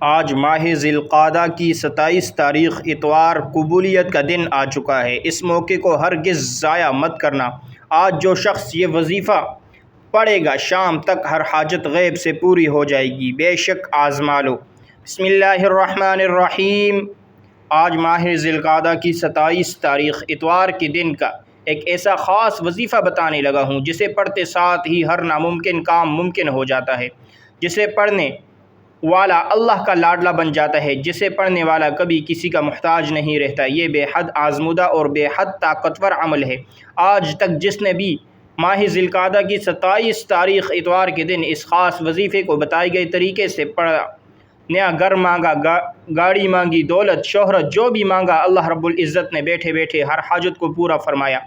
آج ماہ ذی القعدہ کی 27 تاریخ اتوار قبولیت کا دن آ چکا ہے۔ اس موقع کو ہرگز ضائع مت کرنا۔ آج جو شخص یہ وظیفہ پڑھے گا شام تک ہر حاجت غیب سے پوری ہو جائے گی، بے شک آزما لو۔ بسم اللہ الرحمن الرحیم۔ آج ماہ ذی القعدہ کی 27 تاریخ اتوار کے دن کا ایک ایسا خاص وظیفہ بتانے لگا ہوں جسے پڑھتے ساتھ ہی ہر ناممکن کام ممکن ہو جاتا ہے، جسے پڑھنے والا اللہ کا لاڈلا بن جاتا ہے، جسے پڑھنے والا کبھی کسی کا محتاج نہیں رہتا۔ یہ بے حد آزمودہ اور بے حد طاقتور عمل ہے۔ آج تک جس نے بھی ماہ ذی القعدہ کی 27 تاریخ اتوار کے دن اس خاص وظیفے کو بتائے گئے طریقے سے پڑھا، نیا گھر مانگا، گاڑی مانگی، دولت، شہرت، جو بھی مانگا، اللہ رب العزت نے بیٹھے بیٹھے ہر حاجت کو پورا فرمایا۔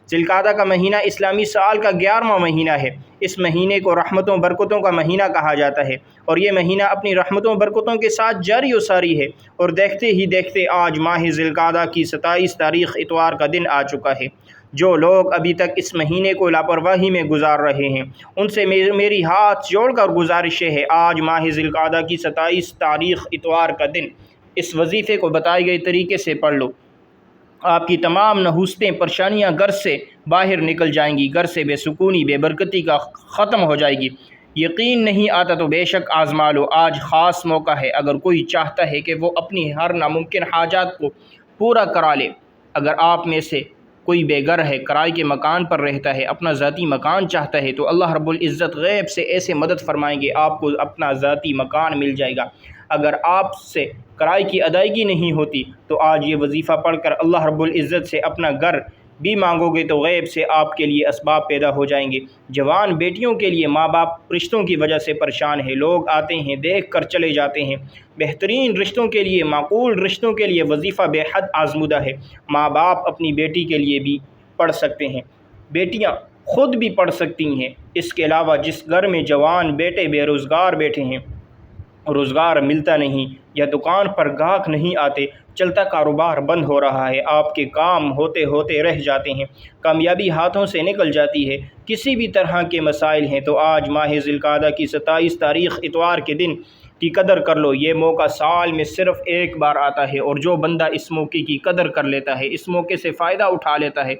ذی القعدہ کا مہینہ اسلامی سال کا 11واں مہینہ ہے۔ اس مہینے کو رحمتوں برکتوں کا مہینہ کہا جاتا ہے، اور یہ مہینہ اپنی رحمتوں برکتوں کے ساتھ جاری و ساری ہے، اور دیکھتے ہی دیکھتے آج ماہ ذی القعدہ کی 27 تاریخ اتوار کا دن آ چکا ہے۔ جو لوگ ابھی تک اس مہینے کو لاپرواہی میں گزار رہے ہیں، ان سے میری ہاتھ جوڑ کر گزارش ہے، آج ماہ ذی القعدہ کی 27 تاریخ اتوار کا دن اس وظیفے کو بتائے گئے طریقے سے پڑھ لو۔ آپ کی تمام نحوستیں، پریشانیاں گھر سے باہر نکل جائیں گی، گھر سے بے سکونی، بے برکتی کا ختم ہو جائے گی۔ یقین نہیں آتا تو بے شک آزما لو۔ آج خاص موقع ہے، اگر کوئی چاہتا ہے کہ وہ اپنی ہر ناممکن حاجات کو پورا کرا لے۔ اگر آپ میں سے کوئی بے گھر ہے، کرائے کے مکان پر رہتا ہے، اپنا ذاتی مکان چاہتا ہے، تو اللہ رب العزت غیب سے ایسے مدد فرمائیں گے، آپ کو اپنا ذاتی مکان مل جائے گا۔ اگر آپ سے کرائے کی ادائیگی نہیں ہوتی تو آج یہ وظیفہ پڑھ کر اللہ رب العزت سے اپنا گھر بھی مانگو گے تو غیب سے آپ کے لیے اسباب پیدا ہو جائیں گے۔ جوان بیٹیوں کے لیے ماں باپ رشتوں کی وجہ سے پریشان ہیں، لوگ آتے ہیں دیکھ کر چلے جاتے ہیں۔ بہترین رشتوں کے لیے، معقول رشتوں کے لیے وظیفہ بے حد آزمودہ ہے۔ ماں باپ اپنی بیٹی کے لیے بھی پڑھ سکتے ہیں، بیٹیاں خود بھی پڑھ سکتی ہیں۔ اس کے علاوہ جس گھر میں جوان بیٹے بے روزگار بیٹھے ہیں، روزگار ملتا نہیں، یا دکان پر گاہک نہیں آتے، چلتا کاروبار بند ہو رہا ہے، آپ کے کام ہوتے ہوتے رہ جاتے ہیں، کامیابی ہاتھوں سے نکل جاتی ہے، کسی بھی طرح کے مسائل ہیں، تو آج ماہ ذی القعدہ کی 27 تاریخ اتوار کے دن کی قدر کر لو۔ یہ موقع سال میں صرف ایک بار آتا ہے، اور جو بندہ اس موقع کی قدر کر لیتا ہے، اس موقع سے فائدہ اٹھا لیتا ہے،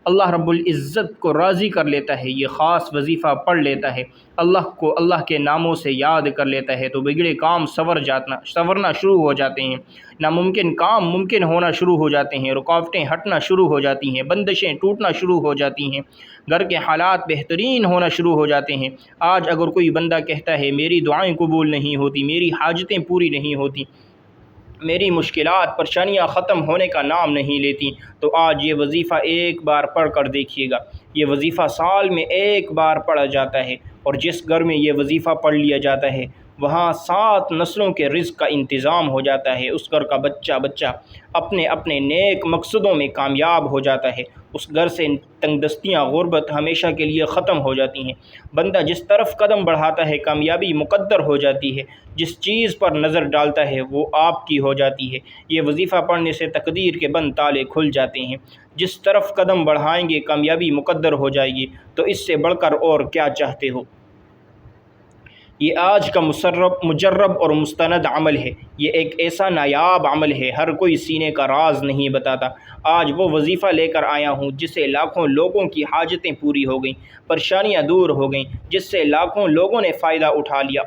اللہ رب العزت کو راضی کر لیتا ہے، یہ خاص وظیفہ پڑھ لیتا ہے، اللہ کو اللہ کے ناموں سے یاد کر لیتا ہے، تو بگڑے کام سنورنا شروع ہو جاتے ہیں، ناممکن کام ممکن ہونا شروع ہو جاتے ہیں، رکاوٹیں ہٹنا شروع ہو جاتی ہیں، بندشیں ٹوٹنا شروع ہو جاتی ہیں، گھر کے حالات بہترین ہونا شروع ہو جاتے ہیں۔ آج اگر کوئی بندہ کہتا ہے میری دعائیں قبول نہیں ہوتی، میری حاجتیں پوری نہیں ہوتی، میری مشکلات پریشانیاں ختم ہونے کا نام نہیں لیتی، تو آج یہ وظیفہ ایک بار پڑھ کر دیکھیے گا۔ یہ وظیفہ سال میں ایک بار پڑھا جاتا ہے، اور جس گھر میں یہ وظیفہ پڑھ لیا جاتا ہے وہاں 7 نسلوں کے رزق کا انتظام ہو جاتا ہے، اس گھر کا بچہ اپنے اپنے نیک مقصدوں میں کامیاب ہو جاتا ہے، اس گھر سے تنگ دستیاں، غربت ہمیشہ کے لیے ختم ہو جاتی ہیں، بندہ جس طرف قدم بڑھاتا ہے کامیابی مقدر ہو جاتی ہے، جس چیز پر نظر ڈالتا ہے وہ آپ کی ہو جاتی ہے۔ یہ وظیفہ پڑھنے سے تقدیر کے بند تالے کھل جاتے ہیں، جس طرف قدم بڑھائیں گے کامیابی مقدر ہو جائے گی، تو اس سے بڑھ کر اور کیا چاہتے ہو۔ یہ آج کا مجرب اور مستند عمل ہے، یہ ایک ایسا نایاب عمل ہے، ہر کوئی سینے کا راز نہیں بتاتا۔ آج وہ وظیفہ لے کر آیا ہوں جس سے لاکھوں لوگوں کی حاجتیں پوری ہو گئیں، پریشانیاں دور ہو گئیں، جس سے لاکھوں لوگوں نے فائدہ اٹھا لیا۔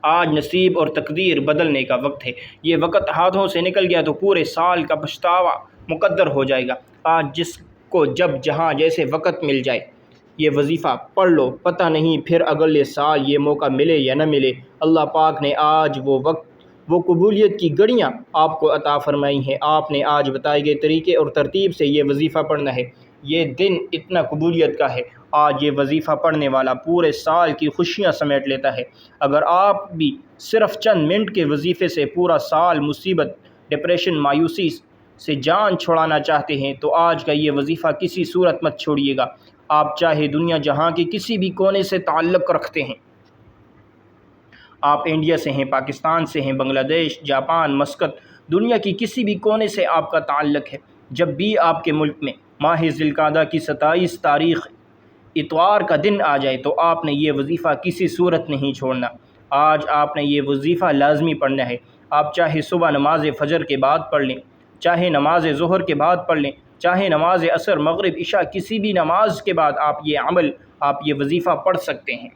آج نصیب اور تقدیر بدلنے کا وقت ہے، یہ وقت ہاتھوں سے نکل گیا تو پورے سال کا پچھتاوا مقدر ہو جائے گا۔ آج جس کو جب جہاں جیسے وقت مل جائے یہ وظیفہ پڑھ لو، پتہ نہیں پھر اگلے سال یہ موقع ملے یا نہ ملے۔ اللہ پاک نے آج وہ وقت، وہ قبولیت کی گھڑیاں آپ کو عطا فرمائی ہیں۔ آپ نے آج بتائے گئے طریقے اور ترتیب سے یہ وظیفہ پڑھنا ہے، یہ دن اتنا قبولیت کا ہے۔ آج یہ وظیفہ پڑھنے والا پورے سال کی خوشیاں سمیٹ لیتا ہے۔ اگر آپ بھی صرف چند منٹ کے وظیفے سے پورا سال مصیبت، ڈپریشن، مایوسی سے جان چھڑانا چاہتے ہیں تو آج کا یہ وظیفہ کسی صورت مت چھوڑیے گا۔ آپ چاہے دنیا جہاں کے کسی بھی کونے سے تعلق رکھتے ہیں، آپ انڈیا سے ہیں، پاکستان سے ہیں، بنگلہ دیش، جاپان، مسقط، دنیا کی کسی بھی کونے سے آپ کا تعلق ہے، جب بھی آپ کے ملک میں ماہ ذی القعدہ کی 27 تاریخ اتوار کا دن آ جائے تو آپ نے یہ وظیفہ کسی صورت نہیں چھوڑنا۔ آج آپ نے یہ وظیفہ لازمی پڑھنا ہے۔ آپ چاہے صبح نماز فجر کے بعد پڑھ لیں، چاہے نماز ظہر کے بعد پڑھ لیں، چاہے نماز عصر مغرب عشاء کسی بھی نماز کے بعد آپ یہ وظیفہ پڑھ سکتے ہیں۔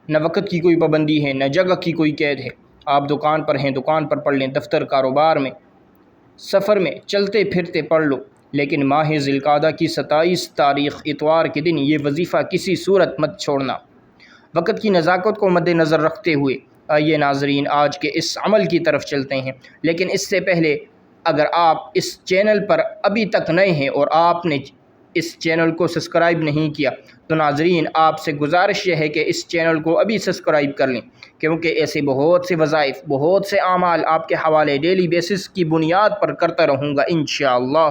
نہ وقت کی کوئی پابندی ہے، نہ جگہ کی کوئی قید ہے۔ آپ دکان پر ہیں، دکان پر پڑھ لیں، دفتر کاروبار میں، سفر میں، چلتے پھرتے پڑھ لو، لیکن ماہ ذی القعدہ کی 27 تاریخ اتوار کے دن یہ وظیفہ کسی صورت مت چھوڑنا۔ وقت کی نزاکت کو مد نظر رکھتے ہوئے آئیے ناظرین آج کے اس عمل کی طرف چلتے ہیں، لیکن اس سے پہلے اگر آپ اس چینل پر ابھی تک نئے ہیں اور آپ نے اس چینل کو سبسکرائب نہیں کیا تو ناظرین آپ سے گزارش یہ ہے کہ اس چینل کو ابھی سبسکرائب کر لیں، کیونکہ ایسے بہت سے وظائف، بہت سے اعمال آپ کے حوالے ڈیلی بیسس کی بنیاد پر کرتا رہوں گا انشاءاللہ۔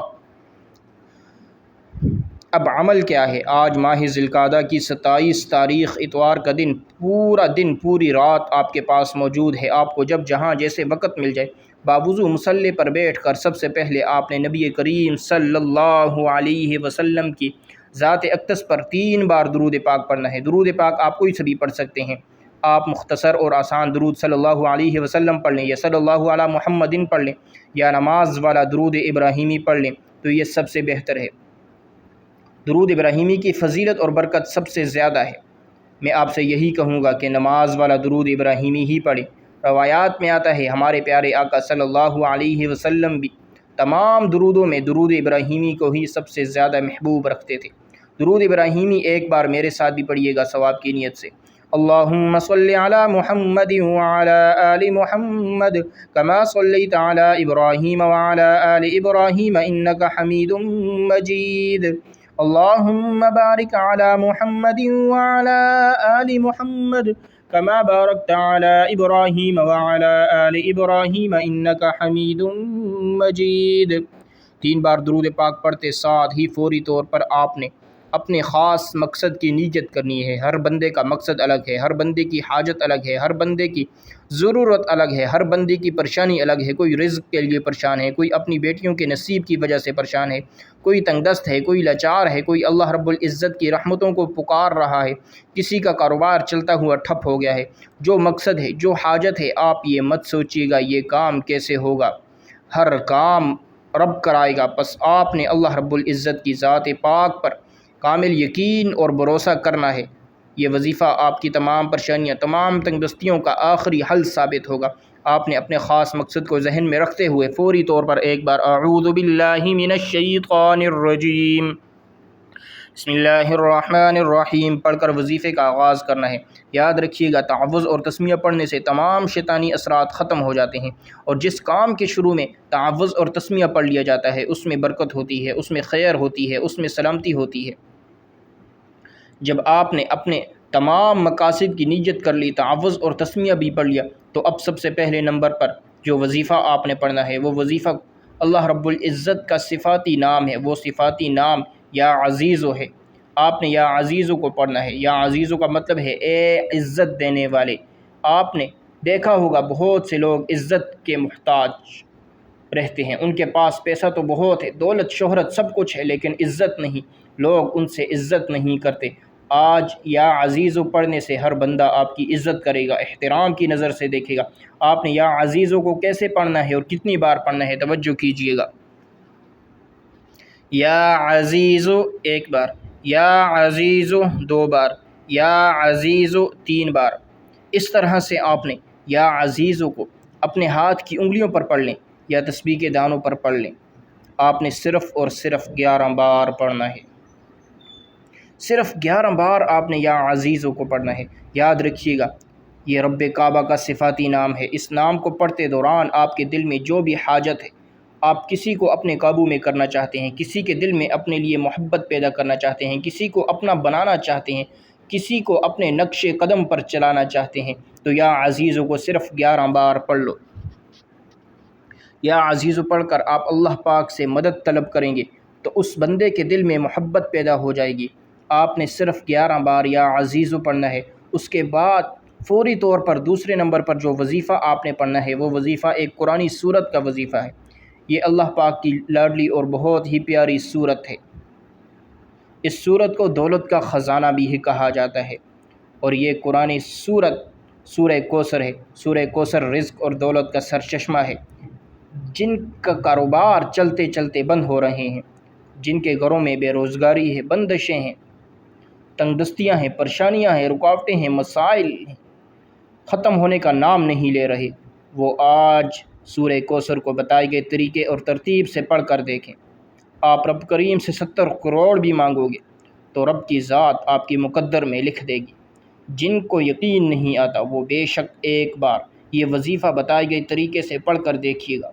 اب عمل کیا ہے؟ آج ماہ ذی القعدہ کی 27 تاریخ اتوار کا دن، پورا دن پوری رات آپ کے پاس موجود ہے۔ آپ کو جب جہاں جیسے وقت مل جائے باوضو مصلی پر بیٹھ کر سب سے پہلے آپ نے نبی کریم صلی اللہ علیہ وسلم کی ذات اقدس پر 3 بار درود پاک پڑھنا ہے۔ درود پاک آپ کوئی سے بھی پڑھ سکتے ہیں۔ آپ مختصر اور آسان درود صلی اللہ علیہ وسلم پڑھ لیں، یا صلی اللہ علی محمد پڑھ لیں، یا نماز والا درود ابراہیمی پڑھ لیں تو یہ سب سے بہتر ہے۔ درود ابراہیمی کی فضیلت اور برکت سب سے زیادہ ہے۔ میں آپ سے یہی کہوں گا کہ نماز والا درود ابراہیمی ہی پڑھیں۔ روایات میں آتا ہے ہمارے پیارے آقا صلی اللہ علیہ وسلم بھی تمام درودوں میں درود ابراہیمی کو ہی سب سے زیادہ محبوب رکھتے تھے۔ درود ابراہیمی ایک بار میرے ساتھ بھی پڑھیے گا ثواب کی نیت سے۔ اللہم صلی علی محمد وعلی آل محمد کما صلیت علی ابراہیم وعلی آل ابراہیم انک حمید مجید۔ اللہم بارک علی محمد وعلی آل محمد کما بارکت علی ابراہیم وعلی آل ابراہیم انک حمید مجید۔ 3 بار درود پاک پڑھتے ساتھ ہی فوری طور پر آپ نے اپنے خاص مقصد کی نیت کرنی ہے۔ ہر بندے کا مقصد الگ ہے، ہر بندے کی حاجت الگ ہے، ہر بندے کی ضرورت الگ ہے، ہر بندے کی پریشانی الگ ہے۔ کوئی رزق کے لیے پریشان ہے، کوئی اپنی بیٹیوں کے نصیب کی وجہ سے پریشان ہے، کوئی تنگ دست ہے، کوئی لاچار ہے، کوئی اللہ رب العزت کی رحمتوں کو پکار رہا ہے، کسی کا کاروبار چلتا ہوا ٹھپ ہو گیا ہے۔ جو مقصد ہے، جو حاجت ہے، آپ یہ مت سوچیے گا یہ کام کیسے ہوگا، ہر کام رب کرائے گا۔ بس آپ نے اللہ رب العزت کی ذات پاک پر کامل یقین اور بھروسہ کرنا ہے۔ یہ وظیفہ آپ کی تمام پریشانیاں، تمام تنگ دستیوں کا آخری حل ثابت ہوگا۔ آپ نے اپنے خاص مقصد کو ذہن میں رکھتے ہوئے فوری طور پر ایک بار اعوذ باللہ من الشیطان الرجیم بسم اللہ الرحمن الرحیم پڑھ کر وظیفے کا آغاز کرنا ہے۔ یاد رکھیے گا تعوذ اور تسمیہ پڑھنے سے تمام شیطانی اثرات ختم ہو جاتے ہیں، اور جس کام کے شروع میں تعوذ اور تسمیہ پڑھ لیا جاتا ہے اس میں برکت ہوتی ہے، اس میں خیر ہوتی ہے، اس میں سلامتی ہوتی ہے۔ جب آپ نے اپنے تمام مقاصد کی نیت کر لی، تعوذ اور تسمیہ بھی پڑھ لیا، تو اب سب سے پہلے نمبر پر جو وظیفہ آپ نے پڑھنا ہے وہ وظیفہ اللہ رب العزت کا صفاتی نام ہے۔ وہ صفاتی نام یا عزیزو ہے۔ آپ نے یا عزیزو کو پڑھنا ہے۔ یا عزیزو کا مطلب ہے اے عزت دینے والے۔ آپ نے دیکھا ہوگا بہت سے لوگ عزت کے محتاج رہتے ہیں، ان کے پاس پیسہ تو بہت ہے، دولت شہرت سب کچھ ہے، لیکن عزت نہیں، لوگ ان سے عزت نہیں کرتے۔ آج یا عزیزو پڑھنے سے ہر بندہ آپ کی عزت کرے گا، احترام کی نظر سے دیکھے گا۔ آپ نے یا عزیزو کو کیسے پڑھنا ہے اور کتنی بار پڑھنا ہے توجہ کیجیے گا۔ یا عزیزو 1 بار، یا عزیزو 2 بار، یا عزیزو 3 بار۔ اس طرح سے آپ نے یا عزیزو کو اپنے ہاتھ کی انگلیوں پر پڑھ لیں یا تسبیح کے دانوں پر پڑھ لیں۔ آپ نے صرف اور صرف 11 بار پڑھنا ہے۔ صرف 11 بار آپ نے یا عزیزو کو پڑھنا ہے۔ یاد رکھیے گا یہ رب کعبہ کا صفاتی نام ہے۔ اس نام کو پڑھتے دوران آپ کے دل میں جو بھی حاجت ہے، آپ کسی کو اپنے قابو میں کرنا چاہتے ہیں، کسی کے دل میں اپنے لیے محبت پیدا کرنا چاہتے ہیں، کسی کو اپنا بنانا چاہتے ہیں، کسی کو اپنے نقش قدم پر چلانا چاہتے ہیں، تو یا عزیزو کو صرف 11 بار پڑھ لو۔ یا عزیزو پڑھ کر آپ اللہ پاک سے مدد طلب کریں گے تو اس بندے کے دل میں محبت پیدا ہو جائے گی۔ آپ نے صرف 11 بار یا عزیزو پڑھنا ہے۔ اس کے بعد فوری طور پر دوسرے نمبر پر جو وظیفہ آپ نے پڑھنا ہے وہ وظیفہ ایک قرآنی سورت کا وظیفہ ہے۔ یہ اللہ پاک کی لاڈلی اور بہت ہی پیاری سورت ہے۔ اس سورت کو دولت کا خزانہ بھی کہا جاتا ہے۔ اور یہ قرآن سورہ کوثر ہے۔ سورہ کوثر رزق اور دولت کا سرچشمہ ہے، جن کا کاروبار چلتے چلتے بند ہو رہے ہیں، جن کے گھروں میں بے روزگاری ہے، بندشیں ہیں، تنگ دستیاں ہیں، پریشانیاں ہیں، رکاوٹیں ہیں، مسائل ہیں، ختم ہونے کا نام نہیں لے رہے، وہ آج سورہ کوثر کو بتائے گئے طریقے اور ترتیب سے پڑھ کر دیکھیں۔ آپ رب کریم سے 70 کروڑ بھی مانگو گے تو رب کی ذات آپ کی مقدر میں لکھ دے گی۔ جن کو یقین نہیں آتا وہ بے شک ایک بار یہ وظیفہ بتائے گئے طریقے سے پڑھ کر دیکھیے گا،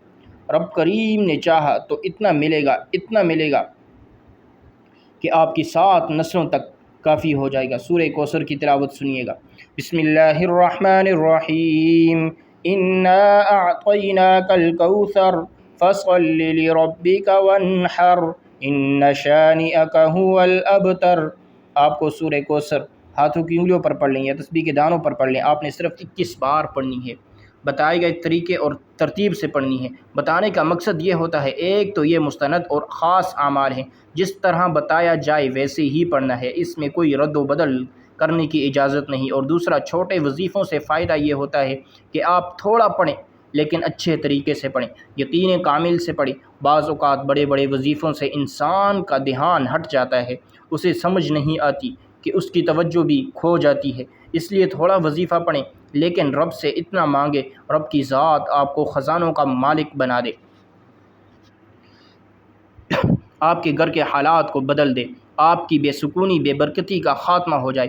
رب کریم نے چاہا تو اتنا ملے گا کہ آپ کی 7 نسلوں تک کافی ہو جائے گا۔ سورہ کوثر کی تلاوت سنیے گا۔ بسم اللہ الرحمن الرحیم، انا اعطیناک الکوثر فصل لربک وانحر ان شانئک هو الابتر۔ آپ کو سورہ کوثر ہاتھوں کی انگلیوں پر پڑھ لیں یا تسبیح کے دانوں پر پڑھ لیں، آپ نے صرف 21 بار پڑھنی ہے، بتائے گئے طریقے اور ترتیب سے پڑھنی ہے۔ بتانے کا مقصد یہ ہوتا ہے، ایک تو یہ مستند اور خاص اعمال ہیں، جس طرح بتایا جائے ویسے ہی پڑھنا ہے، اس میں کوئی رد و بدل کرنے کی اجازت نہیں۔ اور دوسرا، چھوٹے وظیفوں سے فائدہ یہ ہوتا ہے کہ آپ تھوڑا پڑھیں لیکن اچھے طریقے سے پڑھیں، یقین کامل سے پڑھیں۔ بعض اوقات بڑے بڑے وظیفوں سے انسان کا دھیان ہٹ جاتا ہے، اسے سمجھ نہیں آتی کہ اس کی توجہ بھی کھو جاتی ہے، اس لیے تھوڑا وظیفہ پڑھیں لیکن رب سے اتنا مانگے، رب کی ذات آپ کو خزانوں کا مالک بنا دے، آپ کے گھر کے حالات کو بدل دے، آپ کی بے سکونی بے برکتی کا خاتمہ ہو جائے۔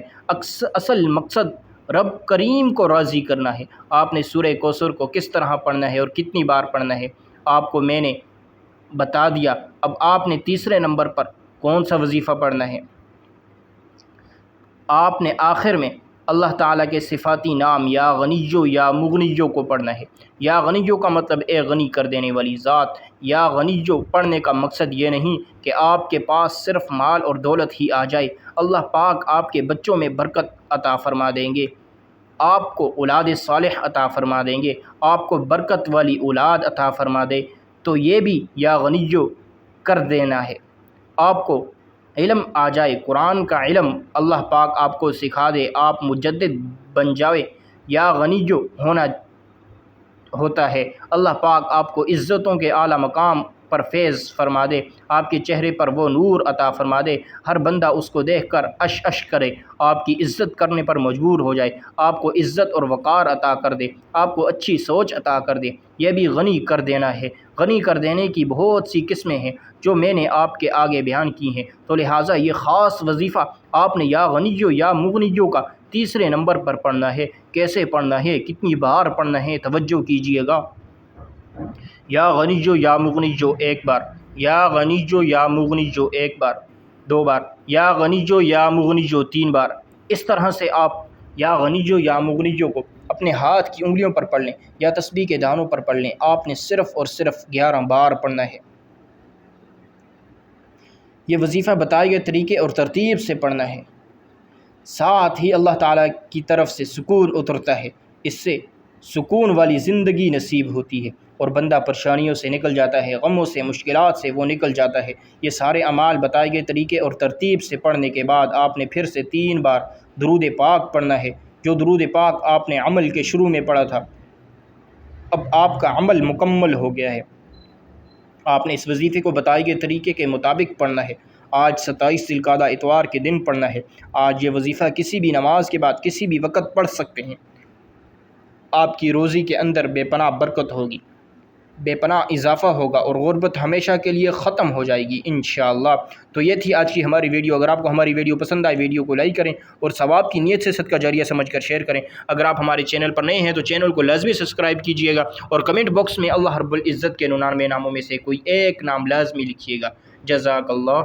اصل مقصد رب کریم کو راضی کرنا ہے۔ آپ نے سورہ کوثر کو کس طرح پڑھنا ہے اور کتنی بار پڑھنا ہے آپ کو میں نے بتا دیا۔ اب آپ نے تیسرے نمبر پر کون سا وظیفہ پڑھنا ہے؟ آپ نے آخر میں اللہ تعالیٰ کے صفاتی نام یا غنیو یا مغنیو کو پڑھنا ہے۔ یا غنیو کا مطلب اے غنی کر دینے والی ذات۔ یا غنیو پڑھنے کا مقصد یہ نہیں کہ آپ کے پاس صرف مال اور دولت ہی آ جائے، اللہ پاک آپ کے بچوں میں برکت عطا فرما دیں گے، آپ کو اولاد صالح عطا فرما دیں گے، آپ کو برکت والی اولاد عطا فرما دے، تو یہ بھی یا غنیو کر دینا ہے۔ آپ کو علم آ جائے، قرآن کا علم اللہ پاک آپ کو سکھا دے، آپ مجدد بن جائے، یا غنیو ہوتا ہے اللہ پاک آپ کو عزتوں کے اعلیٰ مقام پر فیض فرما دے، آپ کے چہرے پر وہ نور عطا فرما دے، ہر بندہ اس کو دیکھ کر اش کرے، آپ کی عزت کرنے پر مجبور ہو جائے، آپ کو عزت اور وقار عطا کر دے، آپ کو اچھی سوچ عطا کر دے، یہ بھی غنی کر دینا ہے۔ غنی کر دینے کی بہت سی قسمیں ہیں جو میں نے آپ کے آگے بیان کی ہیں، تو لہٰذا یہ خاص وظیفہ آپ نے یا غنیو یا مغنیو کا تیسرے نمبر پر پڑھنا ہے۔ کیسے پڑھنا ہے، کتنی بار پڑھنا ہے، توجہ کیجیے گا۔ یا غنیو یا مغنیو ایک بار، یا غنیو یا مغنیو ایک بار، 2 بار، یا غنیو یا مغنیو 3 بار۔ اس طرح سے آپ یا غنیو یا مغنیو کو اپنے ہاتھ کی انگلیوں پر پڑھ لیں یا تسبیح کے دانوں پر پڑھ لیں، آپ نے صرف اور صرف 11 بار پڑھنا ہے۔ یہ وظیفہ بتائے گئے طریقے اور ترتیب سے پڑھنا ہے، ساتھ ہی اللہ تعالیٰ کی طرف سے سکون اترتا ہے، اس سے سکون والی زندگی نصیب ہوتی ہے اور بندہ پریشانیوں سے نکل جاتا ہے، غموں سے، مشکلات سے وہ نکل جاتا ہے۔ یہ سارے اعمال بتائے گئے طریقے اور ترتیب سے پڑھنے کے بعد آپ نے پھر سے 3 بار درود پاک پڑھنا ہے، جو درود پاک آپ نے عمل کے شروع میں پڑھا تھا، اب آپ کا عمل مکمل ہو گیا ہے۔ آپ نے اس وظیفے کو بتائے گئے طریقے کے مطابق پڑھنا ہے۔ آج 27 ذی القعدہ اتوار کے دن پڑھنا ہے۔ آج یہ وظیفہ کسی بھی نماز کے بعد کسی بھی وقت پڑھ سکتے ہیں۔ آپ کی روزی کے اندر بے پناہ برکت ہوگی، بے پناہ اضافہ ہوگا اور غربت ہمیشہ کے لیے ختم ہو جائے گی انشاءاللہ۔ تو یہ تھی آج کی ہماری ویڈیو۔ اگر آپ کو ہماری ویڈیو پسند آئے، ویڈیو کو لائک کریں اور ثواب کی نیت سے صدقہ جاریہ سمجھ کر شیئر کریں۔ اگر آپ ہمارے چینل پر نئے ہیں تو چینل کو لازمی سبسکرائب کیجیے گا اور کمنٹ باکس میں اللہ رب العزت کے 99 ناموں میں سے کوئی ایک نام لازمی لکھیے گا۔ جزاک اللہ۔